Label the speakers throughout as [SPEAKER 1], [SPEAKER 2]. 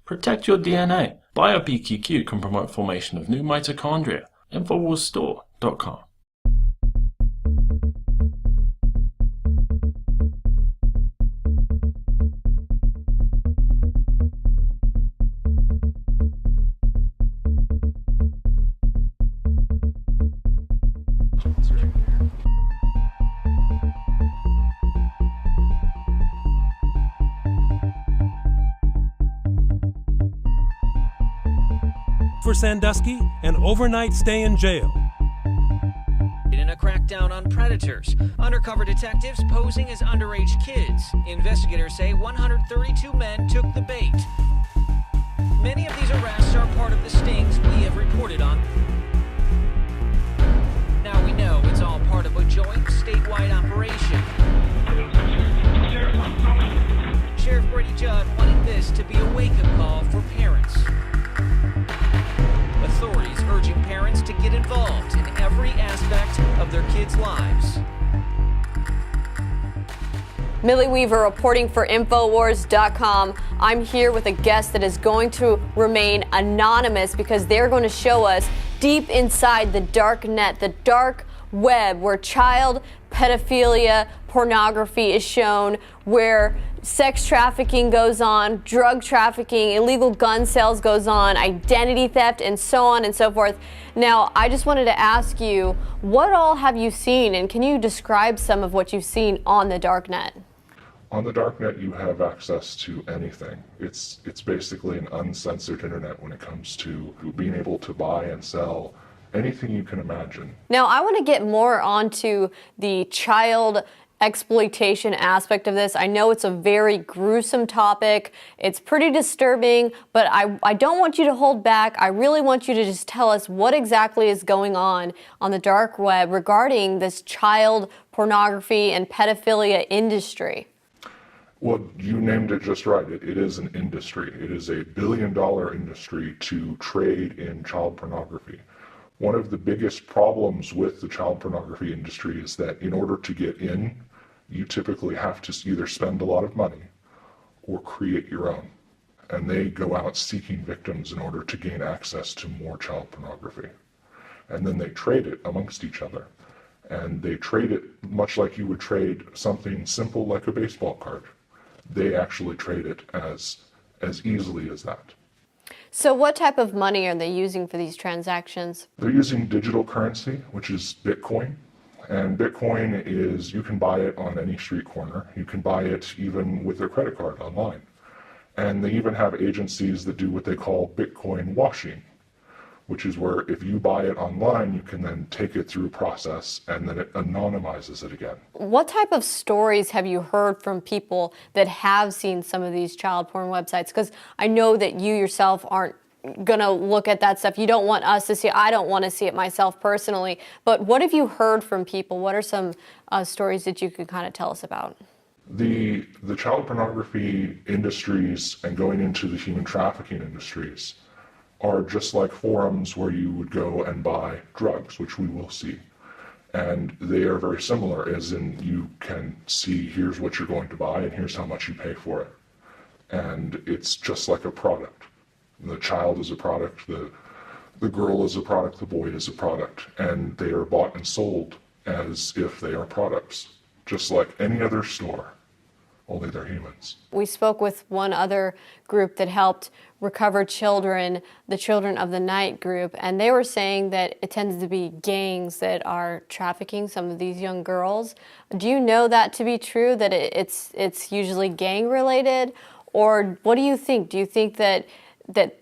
[SPEAKER 1] Protect your DNA. BioPQQ can promote formation of new mitochondria. Infowarsstore.com.
[SPEAKER 2] For Sandusky, an overnight stay in jail.
[SPEAKER 3] In a crackdown on predators, undercover detectives posing as underage kids. Investigators say 132 men took the bait. Many of these arrests are part of the stings we have reported on. Now we know it's all part of a joint statewide operation. Sheriff Brady Judd wanting this to be a wake-up call for parents. Authorities urging parents to get involved in every aspect of their kids' lives.
[SPEAKER 4] Millie Weaver reporting for Infowars.com. I'm here with a guest that is going to remain anonymous because they're going to show us deep inside the dark net, the dark web, where child pedophilia, pornography is shown, where sex trafficking goes on, drug trafficking, illegal gun sales goes on, identity theft, and so on and so forth. Now, I just wanted to ask you, what all have you seen, and can you describe some of what you've seen on the darknet?
[SPEAKER 5] On the darknet, you have access to anything. It's basically an uncensored internet when it comes to being able to buy and sell anything you can imagine.
[SPEAKER 4] Now, I want to get more onto the child exploitation aspect of this. I know it's a very gruesome topic. It's pretty disturbing, but I don't want you to hold back. I really want you to just tell us what exactly is going on the dark web regarding this child pornography and pedophilia industry.
[SPEAKER 5] Well, you named it just right. It is an industry. It is a billion-dollar industry to trade in child pornography. One of the biggest problems with the child pornography industry is that in order to get in, you typically have to either spend a lot of money or create your own. And they go out seeking victims in order to gain access to more child pornography. And then they trade it amongst each other. And they trade it much like you would trade something simple like a baseball card. They actually trade it as easily as that.
[SPEAKER 4] So what type of money are they using for these transactions?
[SPEAKER 5] They're using digital currency, which is Bitcoin. And Bitcoin is, you can buy it on any street corner. You can buy it even with their credit card online. And they even have agencies that do what they call Bitcoin washing, which is where if you buy it online, you can then take it through a process and then it anonymizes it again.
[SPEAKER 4] What type of stories have you heard from people that have seen some of these child porn websites? Because I know that you yourself aren't going to look at that stuff. You don't want us to see it. I don't want to see it myself personally. But what have you heard from people? What are some stories that you could kind of tell us about?
[SPEAKER 5] The child pornography industries and going into the human trafficking industries are just like forums where you would go and buy drugs, which we will see. And they are very similar, as in you can see here's what you're going to buy and here's how much you pay for it. And it's just like a product. The child is a product, the girl is a product, the boy is a product, and they are bought and sold as if they are products, just like any other store, only they're humans.
[SPEAKER 4] We spoke with one other group that helped recover children, the Children of the Night group, and they were saying that it tends to be gangs that are trafficking some of these young girls. Do you know that to be true, that it's usually gang related, or what do you think? Do you think that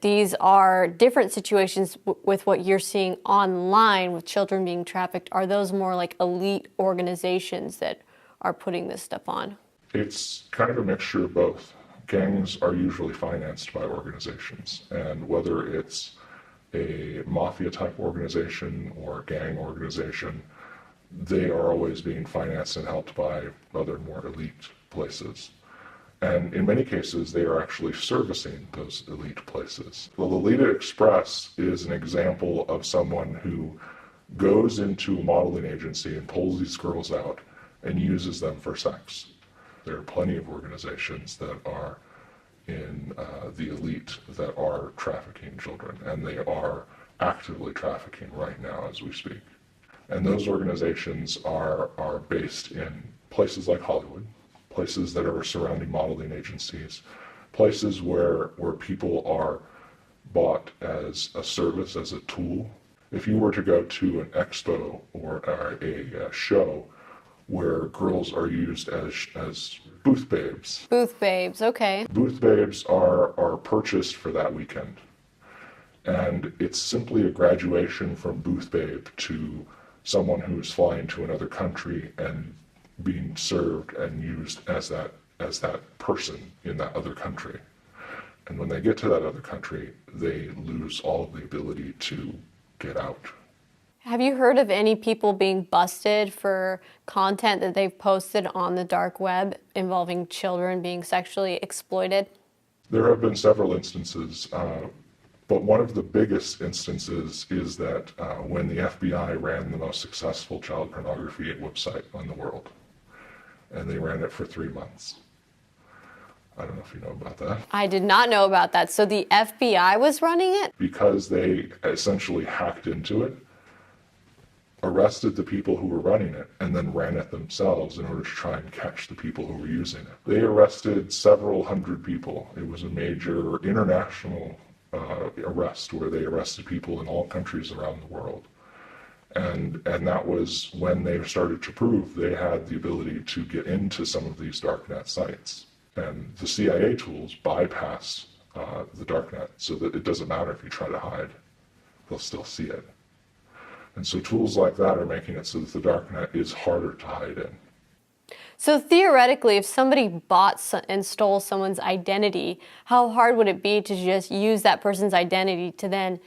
[SPEAKER 4] these are different situations with what you're seeing online with children being trafficked? Are those more like elite organizations that are putting this stuff on?
[SPEAKER 5] It's kind of a mixture of both. Gangs are usually financed by organizations, and whether it's a mafia-type organization or a gang organization, they are always being financed and helped by other more elite places. And in many cases, they are actually servicing those elite places. The Lolita Express is an example of someone who goes into a modeling agency and pulls these girls out and uses them for sex. There are plenty of organizations that are in the elite that are trafficking children, and they are actively trafficking right now as we speak. And those organizations are based in places like Hollywood, places that are surrounding modeling agencies, places where people are bought as a service, as a tool. If you were to go to an expo or a show where girls are used as booth babes.
[SPEAKER 4] Booth babes, okay.
[SPEAKER 5] Booth babes are purchased for that weekend. And it's simply a graduation from booth babe to someone who is flying to another country and being served and used as that person in that other country. And when they get to that other country, they lose all of the ability to get out.
[SPEAKER 4] Have you heard of any people being busted for content that they've posted on the dark web involving children being sexually exploited?
[SPEAKER 5] There have been several instances, but one of the biggest instances is that when the FBI ran the most successful child pornography website in the world, and they ran it for 3 months. I don't know if you know about that.
[SPEAKER 4] I did not know about that. So the FBI was running it?
[SPEAKER 5] Because they essentially hacked into it, arrested the people who were running it, and then ran it themselves in order to try and catch the people who were using it. They arrested several hundred people. It was a major international arrest where they arrested people in all countries around the world. And that was when they started to prove they had the ability to get into some of these darknet sites. And the CIA tools bypass the darknet so that it doesn't matter if you try to hide, they'll still see it. And so tools like that are making it so that the darknet is harder to hide in.
[SPEAKER 4] So theoretically, if somebody bought and stole someone's identity, how hard would it be to just use that person's identity to then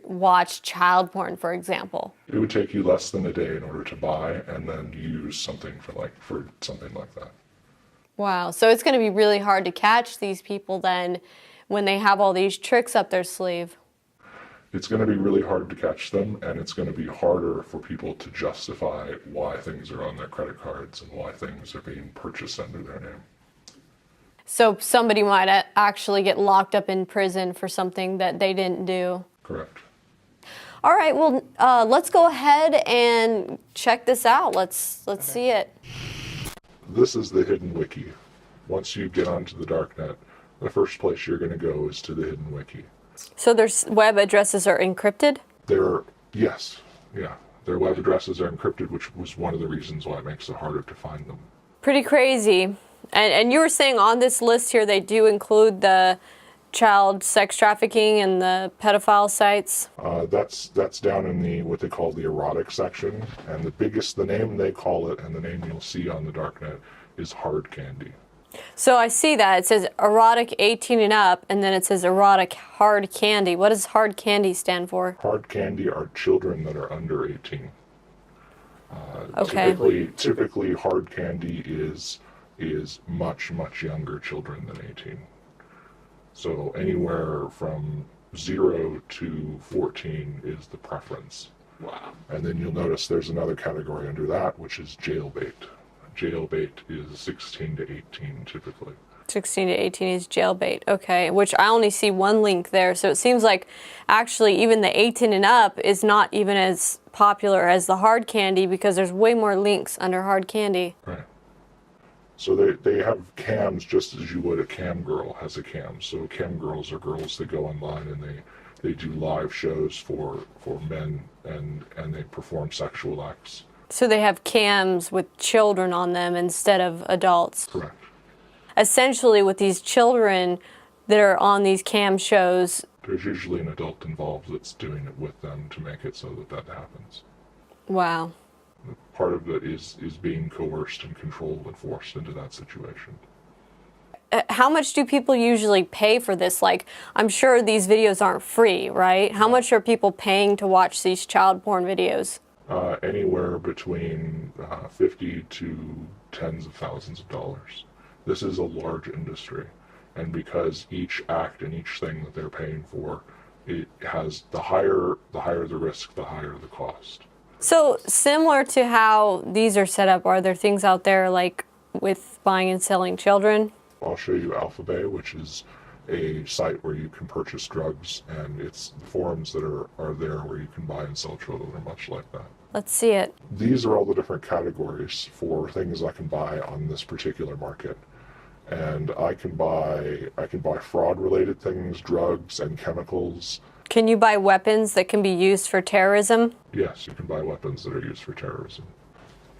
[SPEAKER 4] watch child porn, for example?
[SPEAKER 5] It would take you less than a day in order to buy and then use something for something like that.
[SPEAKER 4] Wow, so it's going to be really hard to catch these people then when they have all these tricks up their sleeve.
[SPEAKER 5] It's going to be really hard to catch them, and it's going to be harder for people to justify why things are on their credit cards and why things are being purchased under their name.
[SPEAKER 4] So somebody might actually get locked up in prison for something that they didn't do.
[SPEAKER 5] Correct.
[SPEAKER 4] All right, well, let's go ahead and check this out. Let's see it.
[SPEAKER 5] This is the hidden wiki. Once you get onto the darknet, the first place you're going to go is to the hidden wiki.
[SPEAKER 4] So their web addresses are encrypted?
[SPEAKER 5] Yes. Their web addresses are encrypted, which was one of the reasons why it makes it harder to find them.
[SPEAKER 4] Pretty crazy. And you were saying on this list here they do include the child sex trafficking and the pedophile sites?
[SPEAKER 5] That's down in the what they call the erotic section, and the name they call it and the name you'll see on the darknet is hard candy.
[SPEAKER 4] So I see that it says erotic 18 and up, and then it says erotic hard candy. What does hard candy stand for?
[SPEAKER 5] Hard candy are children that are under 18.
[SPEAKER 4] Okay.
[SPEAKER 5] Typically hard candy is much younger children than 18. So anywhere from 0 to 14 is the preference.
[SPEAKER 1] Wow.
[SPEAKER 5] And then you'll notice there's another category under that, which is jailbait. Jailbait is 16 to 18 typically.
[SPEAKER 4] 16 to 18 is jailbait. Okay, which I only see one link there. So it seems like actually even the 18 and up is not even as popular as the hard candy because there's way more links under hard candy.
[SPEAKER 5] Right. So they have cams just as you would a cam girl has a cam. So cam girls are girls that go online and they do live shows for men and they perform sexual acts.
[SPEAKER 4] So they have cams with children on them instead of adults.
[SPEAKER 5] Correct.
[SPEAKER 4] Essentially with these children that are on these cam shows,
[SPEAKER 5] there's usually an adult involved that's doing it with them to make it so that happens.
[SPEAKER 4] Wow.
[SPEAKER 5] Part of it is being coerced and controlled and forced into that situation.
[SPEAKER 4] How much do people usually pay for this? Like, I'm sure these videos aren't free, right? How much are people paying to watch these child porn videos?
[SPEAKER 5] Anywhere between 50 to tens of thousands of dollars. This is a large industry, and because each act and each thing that they're paying for, it has the higher the risk, the higher the cost.
[SPEAKER 4] So similar to how these are set up, are there things out there like with buying and selling children?
[SPEAKER 5] I'll show you Alphabet, which is a site where you can purchase drugs, and it's the forums that are there where you can buy and sell children are much like that.
[SPEAKER 4] Let's see it.
[SPEAKER 5] These are all the different categories for things I can buy on this particular market. And I can buy fraud-related things, drugs and chemicals.
[SPEAKER 4] Can you buy weapons that can be used for terrorism?
[SPEAKER 5] Yes, you can buy weapons that are used for terrorism.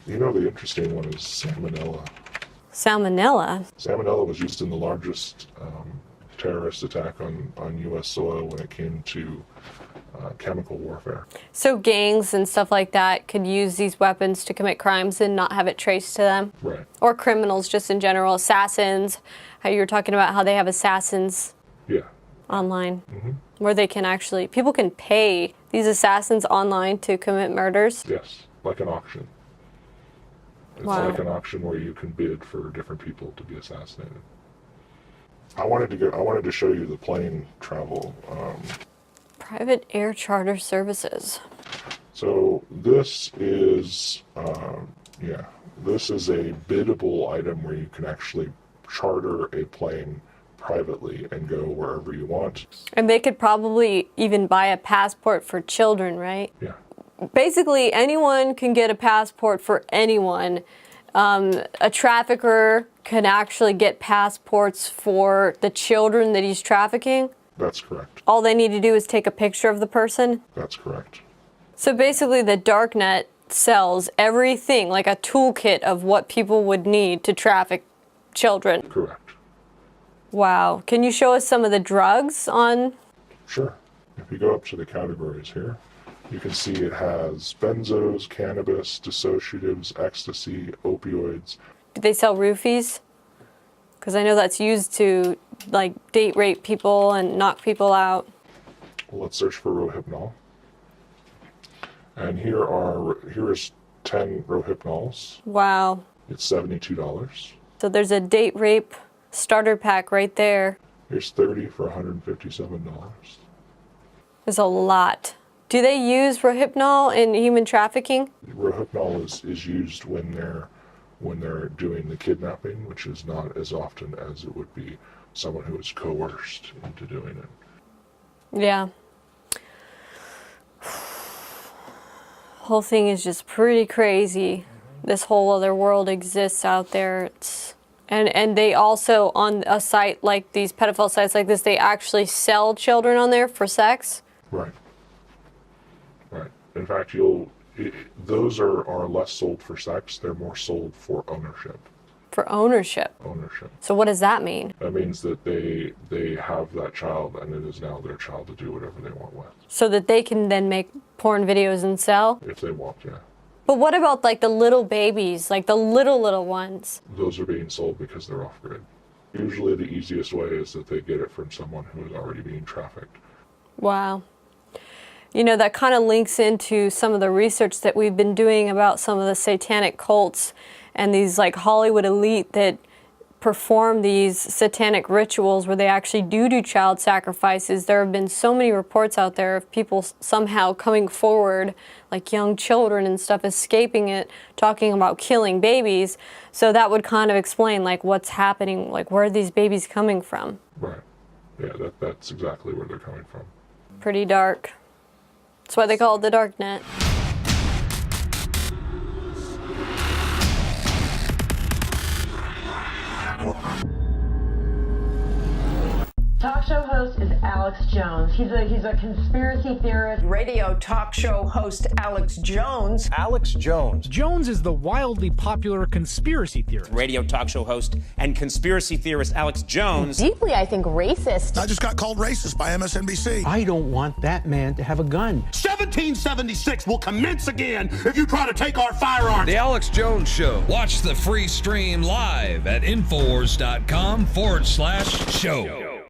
[SPEAKER 5] You know, the interesting one is salmonella.
[SPEAKER 4] Salmonella?
[SPEAKER 5] Salmonella was used in the largest terrorist attack on U.S. soil when it came to chemical warfare.
[SPEAKER 4] So gangs and stuff like that could use these weapons to commit crimes and not have it traced to them?
[SPEAKER 5] Right.
[SPEAKER 4] Or criminals just in general, assassins. How you were talking about how they have assassins online, where they can actually, people can pay these assassins online to commit murders?
[SPEAKER 5] Yes, like an auction. It's
[SPEAKER 4] Wow.
[SPEAKER 5] like an auction where you can bid for different people to be assassinated. I wanted to show you the plane travel.
[SPEAKER 4] Private air charter services.
[SPEAKER 5] So this is this is a biddable item where you can actually charter a plane privately and go wherever you want.
[SPEAKER 4] And they could probably even buy a passport for children, right?
[SPEAKER 5] Yeah.
[SPEAKER 4] Basically, anyone can get a passport for anyone. A trafficker can actually get passports for the children that he's trafficking.
[SPEAKER 5] That's correct.
[SPEAKER 4] All they need to do is take a picture of the person.
[SPEAKER 5] That's correct.
[SPEAKER 4] So basically, the darknet sells everything, like a toolkit of what people would need to traffic children.
[SPEAKER 5] Correct.
[SPEAKER 4] Wow. Can you show us some of the drugs on?
[SPEAKER 5] Sure. If you go up to the categories here, you can see it has benzos, cannabis, dissociatives, ecstasy, opioids.
[SPEAKER 4] Do they sell roofies? Because I know that's used to like date rape people and knock people out.
[SPEAKER 5] Well, let's search for Rohypnol. And here is 10 Rohypnols.
[SPEAKER 4] Wow.
[SPEAKER 5] It's $72.
[SPEAKER 4] So there's a date rape starter pack right there.
[SPEAKER 5] Here's 30 for $157.
[SPEAKER 4] There's a lot. Do they use Rohypnol in human trafficking?
[SPEAKER 5] Rohypnol is used when they're doing the kidnapping, which is not as often as it would be someone who is coerced into doing it.
[SPEAKER 4] Yeah. Whole thing is just pretty crazy. This whole other world exists out there. And they also, on a site like these pedophile sites like this, they actually sell children on there for sex.
[SPEAKER 5] Right. Right. In fact, those are less sold for sex. They're more sold for ownership.
[SPEAKER 4] For ownership.
[SPEAKER 5] Ownership.
[SPEAKER 4] So what does that mean?
[SPEAKER 5] That means that they have that child, and it is now their child to do whatever they want with.
[SPEAKER 4] So that they can then make porn videos and sell?
[SPEAKER 5] If they want, yeah.
[SPEAKER 4] But what about like the little babies, like the little ones?
[SPEAKER 5] Those are being sold because they're off-grid. Usually the easiest way is that they get it from someone who is already being trafficked.
[SPEAKER 4] Wow. You know, that kind of links into some of the research that we've been doing about some of the satanic cults and these like Hollywood elite that perform these satanic rituals where they actually do child sacrifices. There have been so many reports out there of people somehow coming forward, like young children and stuff, escaping it, talking about killing babies. So that would kind of explain like what's happening, like where are these babies coming from?
[SPEAKER 5] Right. Yeah, that's exactly where they're coming from.
[SPEAKER 4] Pretty dark. That's why they call it the dark net.
[SPEAKER 6] Talk show host is Alex Jones. He's a conspiracy theorist.
[SPEAKER 7] Radio talk show host Alex Jones.
[SPEAKER 8] Alex Jones. Jones is the wildly popular conspiracy theorist.
[SPEAKER 9] Radio talk show host and conspiracy theorist Alex Jones.
[SPEAKER 6] Deeply, I think, racist.
[SPEAKER 10] I just got called racist by MSNBC.
[SPEAKER 8] I don't want that man to have a gun.
[SPEAKER 10] 1776 will commence again if you try to take our firearms.
[SPEAKER 11] The Alex Jones Show. Watch the free stream live at Infowars.com/show.